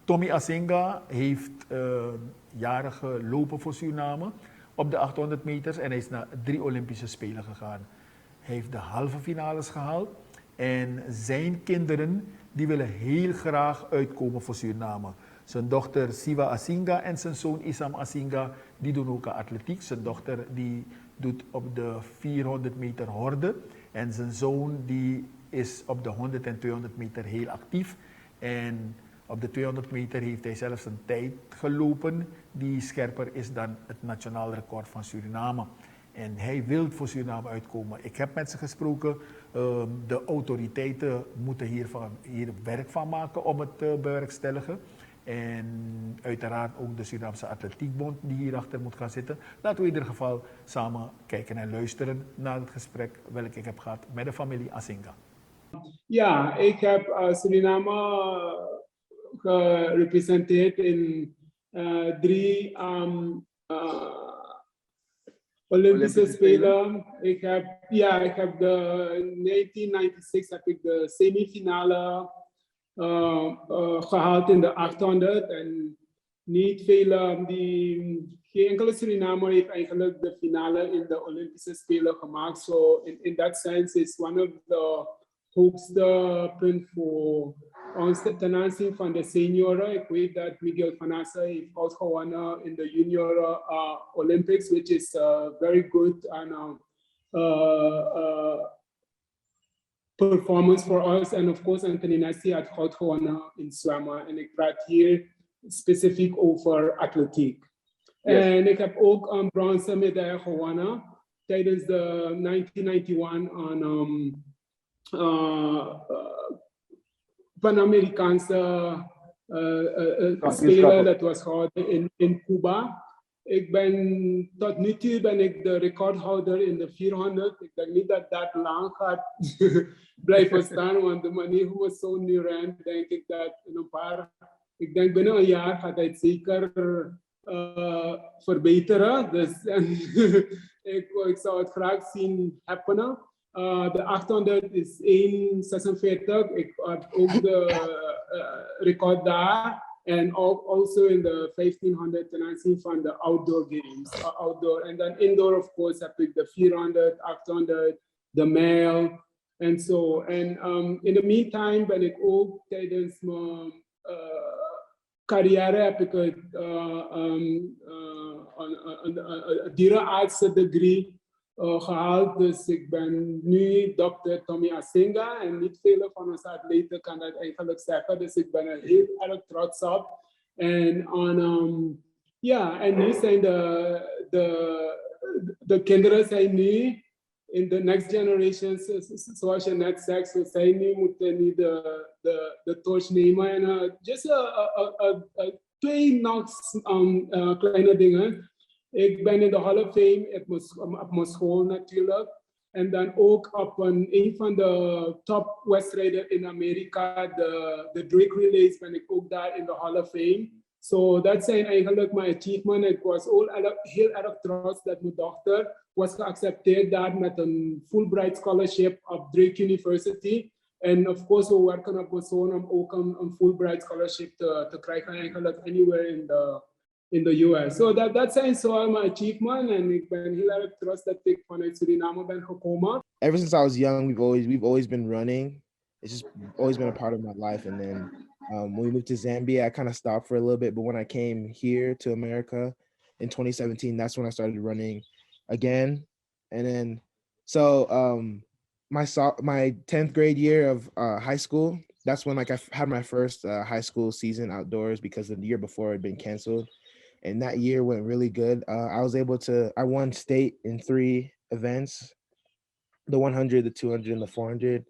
Tommy Asinga heeft jaren gelopen voor Suriname op de 800 meters en hij is naar 3 Olympische Spelen gegaan. Hij heeft de halve finales gehaald en zijn kinderen die willen heel graag uitkomen voor Suriname. Zijn dochter Siva Asinga en zijn zoon Isam Asinga die doen ook aan atletiek. Zijn dochter die doet op de 400 meter horde en zijn zoon die is op de 100 en 200 meter heel actief. En op de 200 meter heeft hij zelfs een tijd gelopen die scherper is dan het nationaal record van Suriname. En hij wil voor Suriname uitkomen. Ik heb met ze gesproken. De autoriteiten moeten hier werk van maken om het te bewerkstelligen. En uiteraard ook de Surinaamse Atletiekbond die hierachter moet gaan zitten. Laten we in ieder geval samen kijken en luisteren naar het gesprek welk ik heb gehad met de familie Asinga. Ja, ik heb Suriname gerepresenteerd in 3 Olympische Spelen. Ik heb de 1996 heb ik de semifinale gehaald in de 800 en niet veel, geen enkele Surinamer heeft eigenlijk de finale in de Olympische Spelen gemaakt. So in that sense is one of the hoogste punt voor ons ten aanzien van de senioren. Ik weet dat Miguel Vanassa heeft goud gewonnen in de junior Olympics, which is very good and performance for us. And of course, Anthony Nassi had goud gewonnen in zwemmen. En ik praat hier specifiek over atletiek. Yes. En ik heb ook een bronzen medaille gewonnen tijdens de 1991 aan Pan-Amerikaanse Spelen. Dat was gehouden in Cuba. Tot nu toe ben ik de recordhouder in de 400. Ik denk niet dat dat lang gaat blijven staan, want de manier hoe we zo nu rennen, denk ik dat ik denk binnen een jaar gaat hij zeker verbeteren. Dus ik zou het graag zien happenen. De 800 is 1,46. Ik had ook de record daar. En ook also in de 1500 ten aanzien van de outdoor games. Outdoor. En dan indoor, of course, heb ik de 400, 800, de mijl en zo. En in the meantime ben ik ook tijdens mijn carrière heb ik een dierenartsen degree gehaald. Dus ik ben nu dokter Tommy Asinga en niet veel van onze atleten kan dat eigenlijk zeggen. Dus ik ben er heel erg trots op. En en nu zijn de kinderen zijn nu in de next generations, zoals je net zegt, zo zij nu moeten nu de torch nemen. En just 2 nog kleine dingen. Ik ben in de Hall of Fame op mijn school natuurlijk. En dan ook op een van de top wedstrijden in Amerika, de Drake Relays, ben ik ook daar in de Hall of Fame. So dat zijn eigenlijk mijn achievements. Ik was ook heel erg trots dat mijn dochter was geaccepteerd daar met een Fulbright scholarship op Drake University. En of course, we werken op mijn zoon om ook een Fulbright scholarship te krijgen eigenlijk anywhere in the US. So dat zijn zo mijn achievements en ik ben heel erg trots dat ik vanuit Suriname ben gekomen. Ever since I was young, we've always been running. It's just always been a part of my life. And then when we moved to Zambia, I kind of stopped for a little bit. But when I came here to America in 2017, that's when I started running again. And then, so my 10th grade year of high school, that's when I had my first high school season outdoors because the year before had been canceled. And that year went really good. I won state in 3 events, the 100, the 200, and the 400.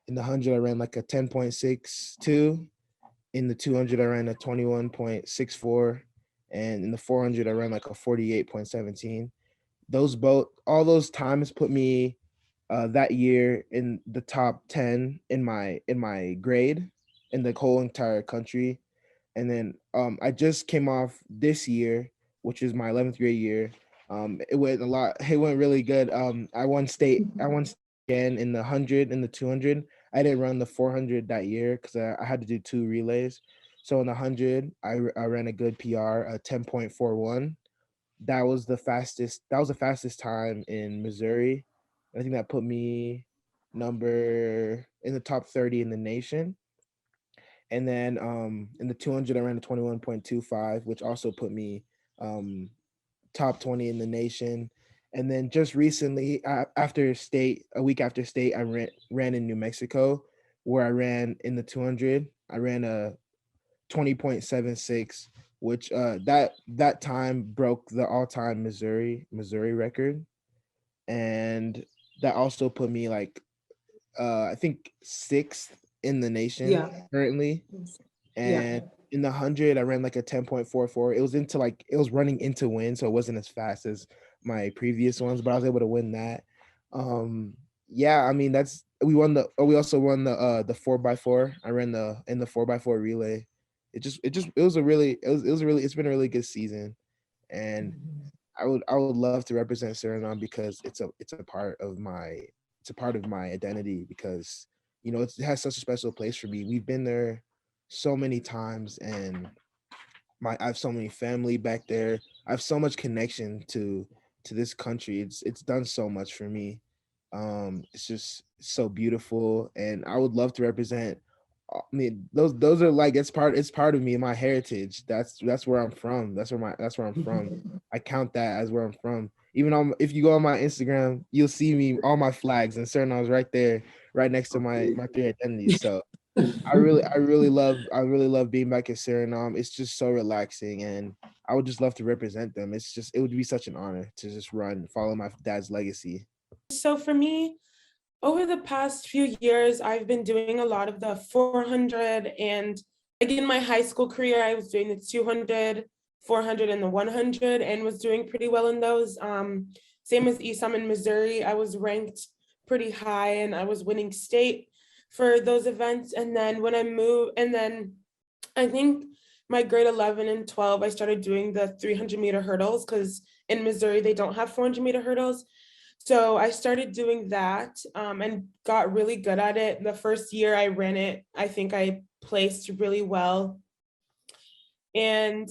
In the 100, I ran like a 10.62. In the 200, I ran a 21.64. And in the 400, I ran like a 48.17. All those times put me that year in the top 10 in my grade in the whole entire country. And then I just came off this year, which is my 11th grade year. It went really good. I won state again in the 100 and the 200. I didn't run the 400 that year because I had to do 2 relays. So in the 100, I ran a good PR, a 10.41. That was the fastest. That was the fastest time in Missouri. I think that put me number in the top 30 in the nation. And then in the 200, I ran a 21.25, which also put me um, top 20 in the nation. And then just recently, after state, a week after state, I ran in New Mexico, where I ran in the 200. I ran a 20.76, which that time broke the all-time Missouri record, and that also put me like I think sixth in the nation currently. And in the 100, I ran like a 10.44. It was it was running into win, so it wasn't as fast as my previous ones, but I was able to win that. Yeah, I mean we also won the 4x4. I ran in the 4x4 relay. It was a really it was a really it's been a really good season. And I would love to represent Suriname because it's a part of my identity, because it has such a special place for me. We've been there so many times, and I have so many family back there. I have so much connection to this country. It's done so much for me. It's just so beautiful, and I would love to represent. I mean, those are like it's part of me, my heritage. That's where I'm from. That's where I'm from. I count that as where I'm from. Even if you go on my Instagram, you'll see me all my flags, and Suriname's right there, right next to my three identities. So I really love being back in Suriname. It's just so relaxing, and I would just love to represent them. It would be such an honor to just follow my dad's legacy. So for me, over the past few years, I've been doing a lot of the 400, and like in my high school career, I was doing the 200, 400, and the 100, and was doing pretty well in those. Same as Isam in Missouri, I was ranked pretty high, and I was winning state for those events. And then when I moved, and then I think my grade 11 and 12, I started doing the 300-meter hurdles, because in Missouri, they don't have 400-meter hurdles. So I started doing that and got really good at it. The first year I ran it, I think I placed really well. And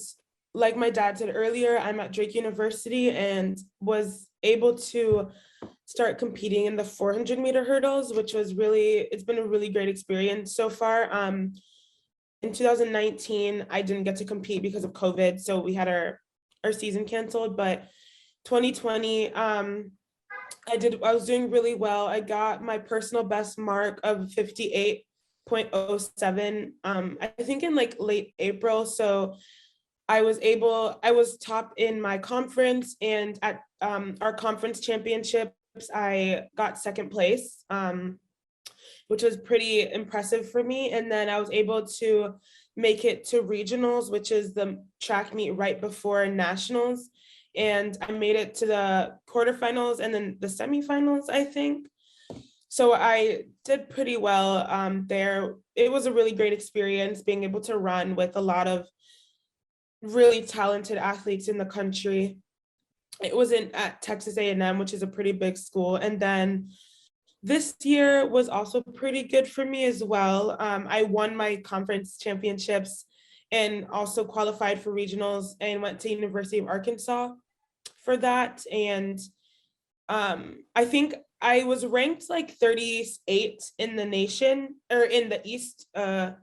like my dad said earlier, I'm at Drake University and was able to start competing in the 400-meter hurdles, which was it's been a really great experience so far. In 2019, I didn't get to compete because of COVID, so we had our season canceled, but 2020, I was doing really well. I got my personal best mark of 58.07, I think in like late April. So I was top in my conference, and at our conference championships, I got second place, which was pretty impressive for me. And then I was able to make it to regionals, which is the track meet right before nationals. And I made it to the quarterfinals and then the semifinals, I think. So I did pretty well there. It was a really great experience being able to run with a lot of really talented athletes in the country. It was at Texas A&M, which is a pretty big school. And then this year was also pretty good for me as well. I won my conference championships and also qualified for regionals and went to University of Arkansas for that. And I think I was ranked like 38 in the nation, or in the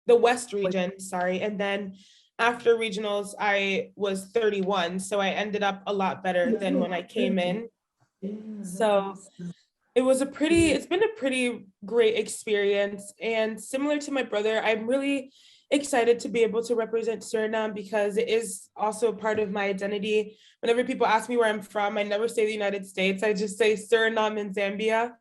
the West region, sorry. And then after regionals, I was 31. So I ended up a lot better than when I came in. So it's been a pretty great experience. And similar to my brother, I'm really excited to be able to represent Suriname because it is also a part of my identity. Whenever people ask me where I'm from, I never say the United States. I just say Suriname and Zambia.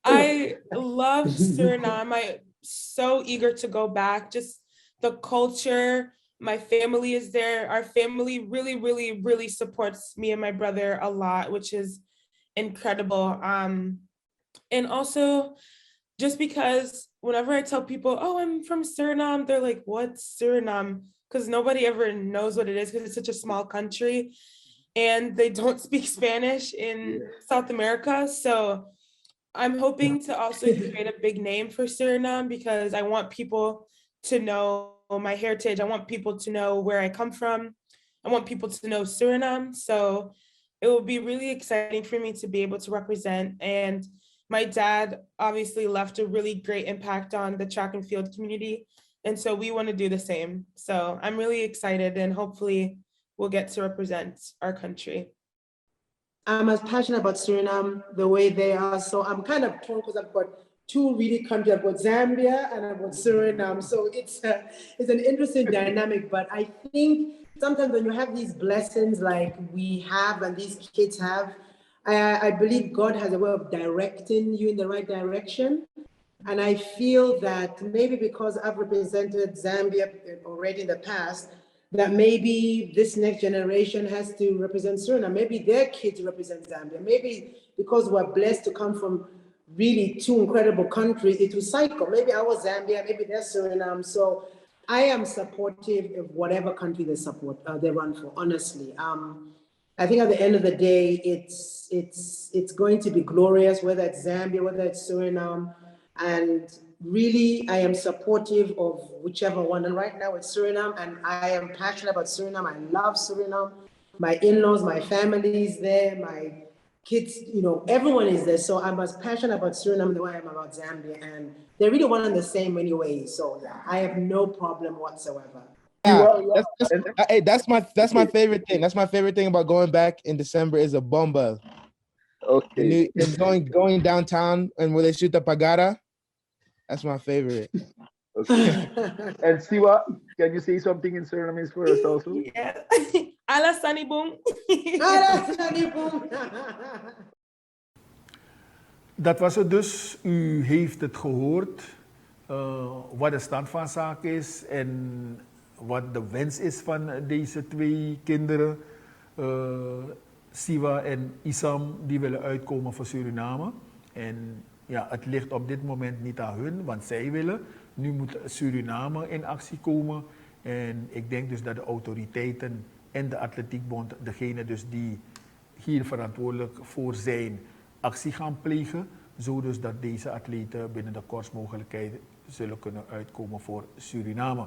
I love Suriname. I'm so eager to go back. Just the culture. My family is there. Our family really, really, really supports me and my brother a lot, which is incredible. And also, just because whenever I tell people, oh, I'm from Suriname, they're like, what's Suriname? Because nobody ever knows what it is because it's such a small country and they don't speak Spanish in South America. So I'm hoping to also create a big name for Suriname because I want people to know my heritage. I want people to know where I come from. I want people to know Suriname. So it will be really exciting for me to be able to represent. And my dad obviously left a really great impact on the track and field community. And so we want to do the same. So I'm really excited and hopefully we'll get to represent our country. I'm as passionate about Suriname the way they are. So I'm kind of torn because I've got two really countries. I've got Zambia and I've got Suriname. So it's an interesting dynamic. But I think sometimes when you have these blessings like we have and these kids have, I believe God has a way of directing you in the right direction. And I feel that maybe because I've represented Zambia already in the past, that maybe this next generation has to represent Suriname. Maybe their kids represent Zambia. Maybe because we're blessed to come from really two incredible countries, it will cycle. Maybe our Zambia, maybe their Suriname. So I am supportive of whatever country they support, they run for, honestly. I think at the end of the day, it's going to be glorious, whether it's Zambia, whether it's Suriname. And really, I am supportive of whichever one. And right now it's Suriname, and I am passionate about Suriname. I love Suriname. My in-laws, my family is there, my kids, everyone is there. So I'm as passionate about Suriname the way I am about Zambia. And they're really one and the same anyway. So yeah, I have no problem whatsoever. Yeah, that's my favorite thing. That's my favorite thing about going back in December is a bomba. Okay. And going downtown and where they shoot the pagara. That's my favorite. Okay. And Siwa, can you say something in Surinamese for us also? Yeah. Ala Sanibong. Dat was het dus. U heeft het gehoord. Wat de stand van zaken is en wat de wens is van deze twee kinderen. Siwa en Isam, die willen uitkomen voor Suriname. En ja, het ligt op dit moment niet aan hun, want zij willen. Nu moet Suriname in actie komen. En ik denk dus dat de autoriteiten en de atletiekbond, degene dus die hier verantwoordelijk voor zijn, actie gaan plegen. Zo dus dat deze atleten binnen de kortst mogelijkheid zullen kunnen uitkomen voor Suriname.